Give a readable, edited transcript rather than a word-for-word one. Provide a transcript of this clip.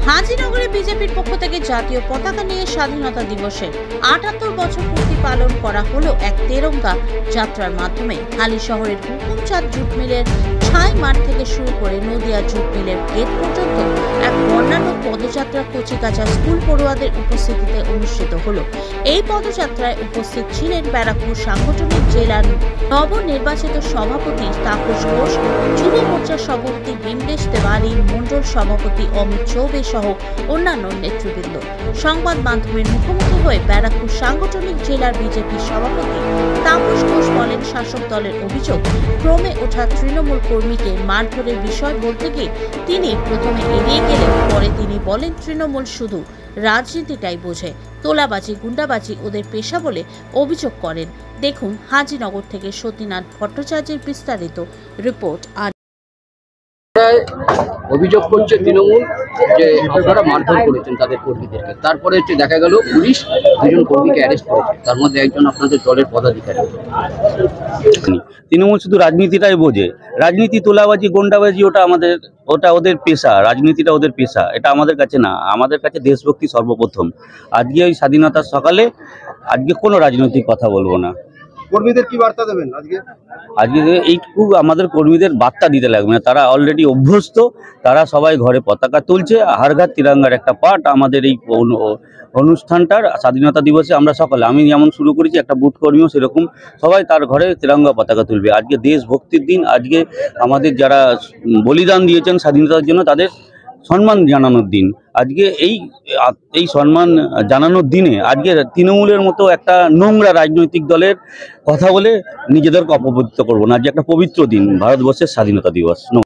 হাজিনগরে বিজেপির পক্ষ থেকে জাতীয় পতাকা নিয়ে স্বাধীনতা দিবসের ৭৮ বছর পূর্তি পালন করা হলো এক তেরঙ্গা যাত্রার মাধ্যমে। হালি শহরের হুকুমচাঁদ জুট মিলের ছাই মাঠ থেকে শুরু করে নদিয়া জুট মিলের গেট পর্যন্ত এক বর্ণাঢ্য পদযাত্রা কচিকাঁচা স্কুল পড়ুয়াদের উপস্থিতিতে অনুষ্ঠিত হলো। এই পদযাত্রায় উপস্থিত ছিলেন ব্যারাকপুর সাংগঠনিক জেলার নবনির্বাচিত সভাপতি তাপস ঘোষ, যুব মোর্চার সভাপতি বিমলেশ তেওয়ারি, মণ্ডল সভাপতি অমিত চৌবে সহ অন্যান্য নেতৃবৃন্দ। সংবাদ মাধ্যমের মুখোমুখি হয়ে ব্যারাকপুর সাংগঠনিক জেলার বিজেপির সভাপতি তাপস ঘোষ বলেন, শাসক দলের অভিযোগ ক্রমে ওঠা তৃণমূল কর্মীকে মারধরের বিষয় বলতে গিয়ে তিনি প্রথমে এড়িয়ে গেলেন। পরে তিনি বলেন, তৃণমূল শুধু রাজনীতিটাই বোঝে, তোলাবাজি গুন্ডাবাজি ওদের পেশা বলে অভিযোগ করেন। দেখুন হাজিনগর থেকে সতীনাথ ভট্টাচার্যের বিস্তারিত রিপোর্ট। অভিযোগ করছে তৃণমূল যে আপনারা মারধর করেছেন তাদের কর্মীদেরকে। তারপরে দেখা গেল পুলিশ দুজন কর্মীকে অ্যারেস্ট করেছে, তার মধ্যে একজন আপনাদের দলের পদাধিকারী। তৃণমূল শুধু রাজনীতিটাই বোঝে, রাজনীতি তোলাবাজি গুন্ডাবাজি ওটা ওদের পেশা, রাজনীতিটা ওদের পেশা, এটা আমাদের কাছে না। আমাদের কাছে দেশভক্তি সর্বপ্রথম। আজকে ওই স্বাধীনতার সকালে আজকে কোনো রাজনৈতিক কথা বলবো না। কর্মীদের কি বার্তা দেবেন আজকে? এইটুকু আমাদের কর্মীদের বার্তা দিতে লাগবে না, তারা অলরেডি অভ্যস্ত। তারা সবাই ঘরে পতাকা তুলছে, হারঘাত তিরঙ্গার একটা পার্ট আমাদের এই অনুষ্ঠানটার। স্বাধীনতা দিবসে আমরা সকালে, আমি যেমন শুরু করেছি, একটা বুথ কর্মীও সেরকম সবাই তার ঘরে তিরঙ্গা পতাকা তুলবে। আজকে দেশভক্তির দিন, আজকে আমাদের যারা বলিদান দিয়েছেন স্বাধীনতার জন্য তাদের সম্মান জানানোর দিন। আজকে এই সম্মান জানানোর দিনে আজকে তৃণমূলের মতো একটা নোংরা রাজনৈতিক দলের কথা বলে নিজেদেরকে অপবিত্র করবো না। আজকে একটা পবিত্র দিন, ভারতবর্ষের স্বাধীনতা দিবস।